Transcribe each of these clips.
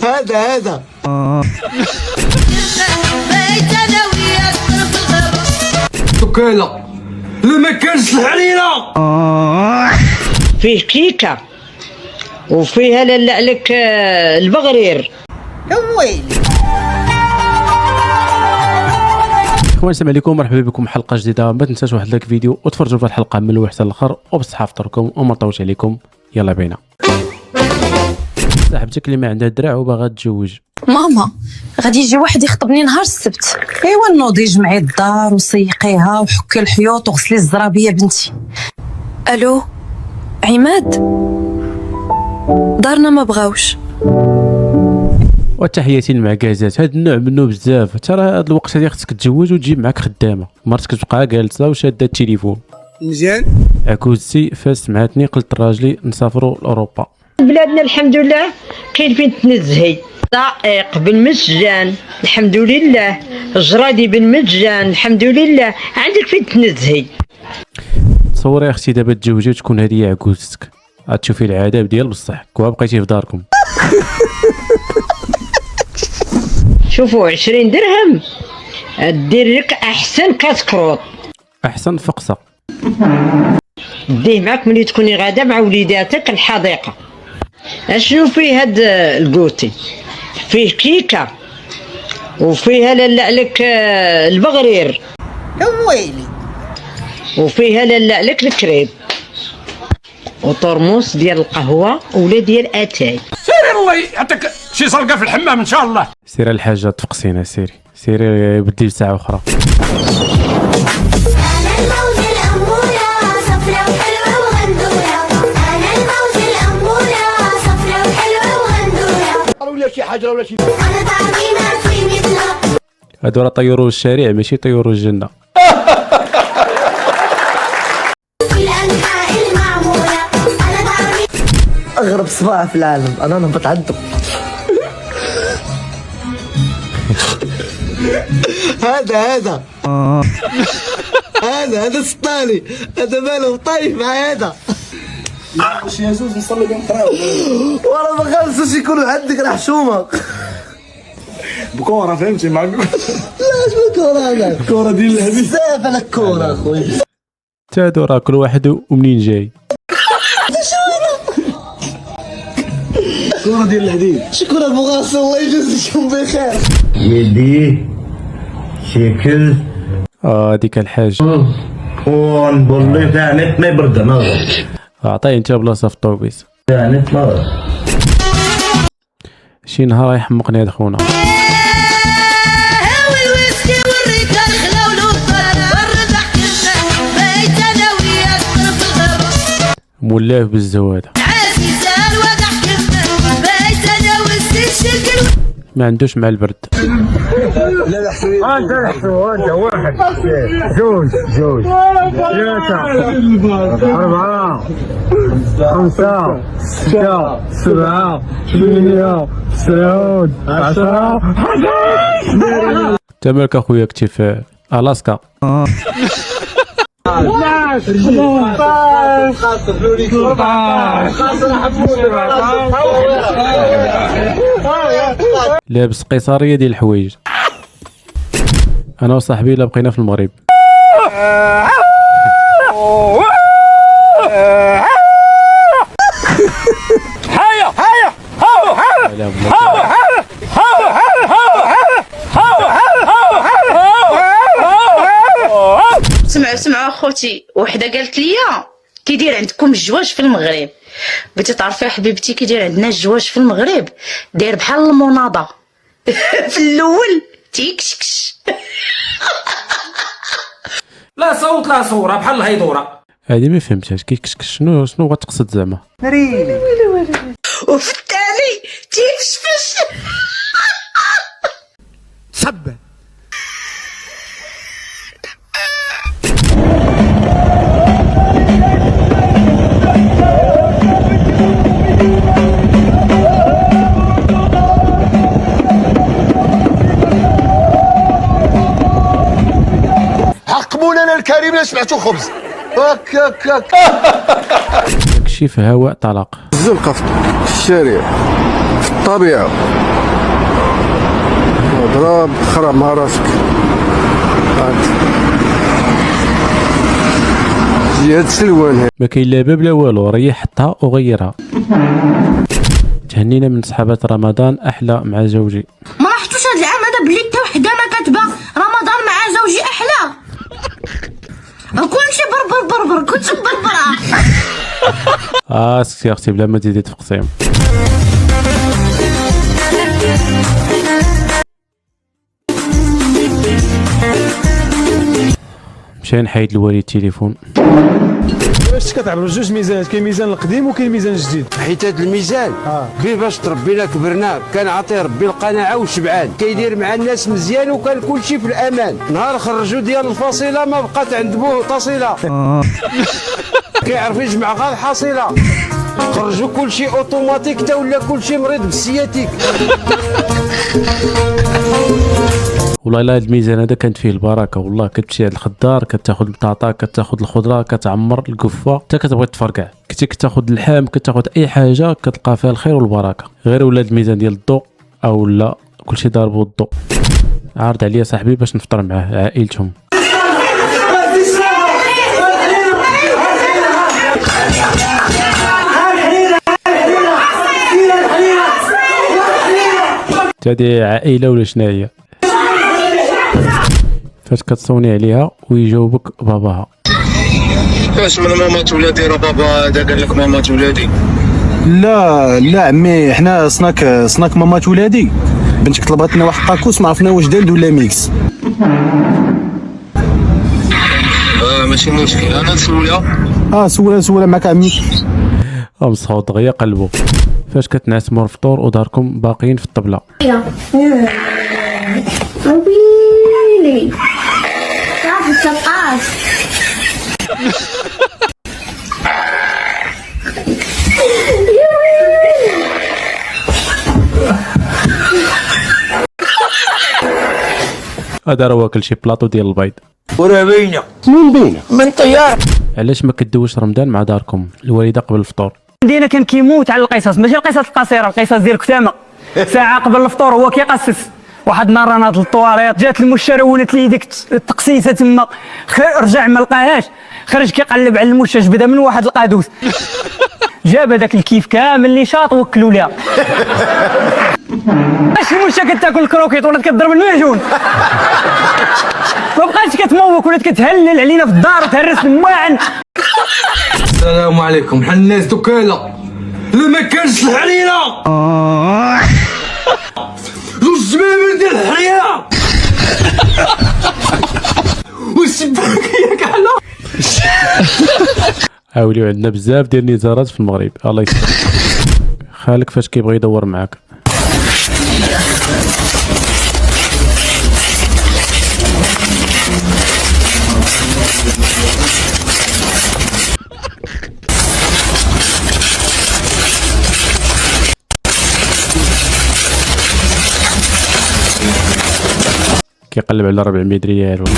هذا وكاله لا ما كانش الحريره فيه كيكه وفيها لاله عليك البغرير. ويلي اخوان السلام عليكم، مرحبا بكم حلقه جديده. ما تنساش واحد لايك فيديو وتفرجوا في الحلقه من الاول حتى الاخر وبصحه فطركم وما نطولش عليكم. يلا بينا. صاحبتك اللي ما عندها درع وباغا تتزوج. ماما غادي يجي واحد يخطبني نهار السبت. ايوا نوضي جمعي الدار وسيقيها وحكي الحيوط وغسلي الزرابيه بنتي. الو عماد، دارنا ما بغاوش. وتحياتي للمعكازات، هاد النوع منه بزاف. ترى هاد الوقت هادي خصك تتزوج وتجيب معاك خدامه، مرتك تبقى جالسه وشاده التليفون. مزيان عكوزتي فاس معاتني قلت راجلي نسافروا لاوروبا. بلادنا الحمد لله كاين فين تنزهي، دقيق بالمجان الحمد لله، جرادي بالمجان الحمد لله، عندك فين تنزهي. تصوري يا اختي دابا تزوجي وتكون هذه هي عكوزتك، غتشوفي العذاب ديال بصح كوا بقيتي في داركم. شوفوا 20 درهم دير لك احسن كاس كروط، احسن فقصه ديه معك ملي تكوني غاده مع وليداتك الحديقه. اشنو فيه هاد الكوتي؟ فيه كيكه وفيها لاله عليك البغرير. ويلي وفيها لاله عليك الكريب وطرموس ديال القهوه ولا ديال اتاي. سيري الله يعطيك شي صلقه في الحمام ان شاء الله. سيري الحاجه تفقسينا، سيري بدي لساعه اخرى. هادو راه طيروا الشارع ماشي طيروا الجنه. اغرب صباح في العالم انا نهبط عندهم. هذا سطاني، هذا ماله طايف مع هذا. شي يزوز نصلي بهم قراو والله ما خلصش يكونوا عندك راه حشومه بكره فهمتي مع لا شنو الكره هذا؟ الكره ديال الهدي بزاف على الكره اخويا. تادو راه كل واحد ومنين جاي. الكره ديال الهدي شكون ابو غاسل الله يجازيكم بخير. يدي شكل هذيك الحاج ونقول له ثاني ما يبرد ما عطيه انت بلاصه في الطوبيس. ثاني ما شي نهار يحمقني هاد خونا. مولاه بالزواده ما عندوش مع البرد. انت نحسو انت واحد جوج ثلاثة أربعة خمسة ستة سبعة ثمانية تسعة 10 11. انت مالك اخويا كنتي في الاسكا. لابس قيصريه ديال الحوايج. انا وصاحبي لا بقينا في المغرب. سمعوا اخوتي، وحده قالت لي كيدير عندكم الجواج في المغرب. بغيتي تعرفي يا حبيبتي كيدير عندنا الجواج في المغرب؟ داير بحال المناضه. في الاول تيكشكش. لا صوت لا صوره بحال الهيدوره. هذه ما فهمتهاش كيكشكش شنو غتقصد زعما. وفي الثاني تيفشفش. صب مولانا الكريم لا سمعتو خبز هاك داكشي في هواء طلاق. الزنقة في الشارع في الطبيعة ضرب خرب مع راسك جهة سلوان. ما كاين لا باب لا والو، ريح حطها وغيرها. تهنينا من صحابات رمضان احلى مع زوجي. ما لاحظتوش هاد العام هذا بلي حتى وحده ما كاتبه رمضان مع زوجي احلى؟ كلشي بربر كلشي بربره. سكتي اختي بلا ما تزيدي تفقسيهم. مشى نحيد الوالد التليفون. باش كتعبروا جوج ميزانات، كاين ميزان القديم وكاين ميزان جديد. حيت هذا الميزان به باش تربينا كبرنا، كنعطي ربي القناعه وشبعان، كيدير مع الناس مزيان وكان كلشي في الامان. نهار خرجوا ديال الفصيله ما بقات عند بوه تصيله. كيعرف يجمع غير الحصيله. خرجوا كلشي اوتوماتيك تا ولا كلشي مريض بالسياتيك. والله لا الميزان هذا كانت فيه البركه، والله كتمشي عند الخضار كتاخذ البطاطا كتاخذ الخضره كتعمر القفه حتى كتبغي تفرقع، كنتي كتاخذ اللحم كتاخذ اي حاجه كتلقى فيها الخير والبركه. غير ولاد الميزان ديال الضوء او لا كلشي ضاربو الضوء. عارض عليا صاحبي باش نفطر معاه عائلتهم. هذه عائله ولا شناهي؟ فاش كتصوني عليها ويجاوبك باباها. فاش من مامات ولادي راه بابا هذا قال لك مامات ولادي؟ لا عمي، حنا صناك مامات ولادي. بنتك طلبات لنا واحد طاكوس ما عرفنا واش دالد ولا ميكس. ماشي مشكل، انا نسولها. سولها معك عمي. مسخوط دغيا قلبو. فاش كتنعسموا الفطور وداركم باقيين في الطبله. ويلي صافي السقاف. هذا راه واكل شي بلاطو ديال البيض. وراه باينه من طيار. علاش ما كدوش رمضان مع داركم الوالده قبل الفطور؟ دينا كان كيموت على القصص، ماشي القصص القصيره، القصص ديال الكتامه. ساعه قبل الفطور هو كيقصص. واحد النهار انا ناض للطواليط، جات المشه رونت لي ديك التقسيسه تما، رجع ما لقاهاش، خرج كيقلب على المشه جبدها من واحد القادوس. جاب هذاك الكيف كامل اللي شاط وكلوا ليها. اش المشه كتاكل الكروكيط ولات كضرب المعجون. ما بقاتش كتموك ولات كتهلل علينا في الدار وتهرس الماعن. السلام عليكم، حنا الناس دوكاله لا ما كانش الحريره. زوج جمامر ديال الحريره والسباكيه كحله. عاوليو عندنا بزاف ديال النزارات في المغرب. الله يسلمك. خالك فاش كيبغي يدور معاك. كيقلب على 400 ريال ولا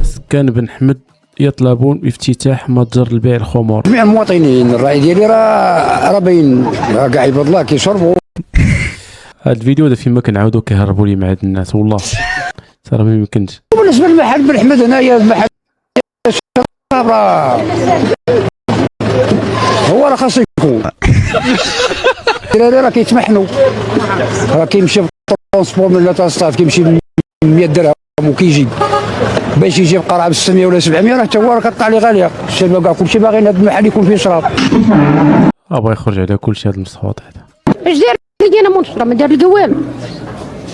سكان بن حمد يطلبون افتتاح متجر لبيع الخمور. جميع المواطنين الراي ديالي راه باين، كاع عباد الله كيشربوا. هذا الفيديو هذا فيما كنعاودو كيهربوا لي مع هاد الناس، والله صراحه ما يمكنش. بالنسبه للمحل بن حمد هنايا المحل راه هو راه خاصو يكون. الدراري راه كيتمحنوا، راه كيمشي بالترونسبور من لا تصاف كيمشي ب 100 درهم وكيجي باش يجيب قرعه ب 600 ولا 700 راه حتى هو راه كطلع لي غاليه. الشباب كاع كلشي باغيين هذا المحل يكون فيه شراب. بغا يخرج على كلشي هذا المصوت هذا. اش داير لي انا منشره ما دار لي والو.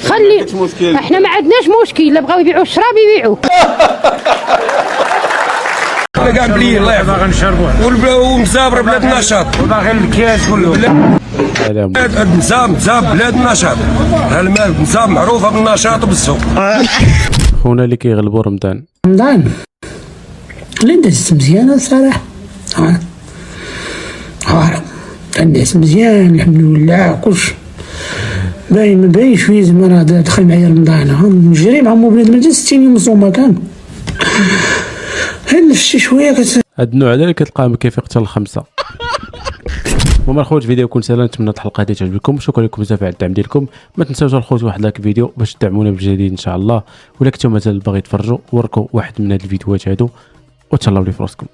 خلي احنا ما عندناش مشكل، الا بغاو يبيعوا الشراب يبيعوا. كاع بلي الله يحفظ باغي نشربوه ومزابر بلاد النشاط وباغي الكياس كله. بلاد نزام بلاد النشاط، المال نزام معروفه بالنشاط وبالسوق. خونا اللي كيغلبوا رمضان اللي دازت مزيانه صراحه. دازت مزيان الحمد لله كلشي. باين ما باينش فيه زعما راه دخل معايا رمضان نجري مع مو بنادم 60 يوم صومه كان هاد نفسي شويه هاد النوع هذا اللي كتلقاه ما كيفيق حتى ل5. المهم الخوت الفيديو يكون سهل، نتمنى الحلقه هذه تعجبكم، شكرا لكم بزاف على الدعم ديالكم، ما تنساوش الخوت واحد لايك فيديو باش تدعمونا بالجديد ان شاء الله، ولا كنتو مازال باغي تفرجوا وركوا واحد من هاد الفيديوهات هادو وتهلاو لي فراسكم.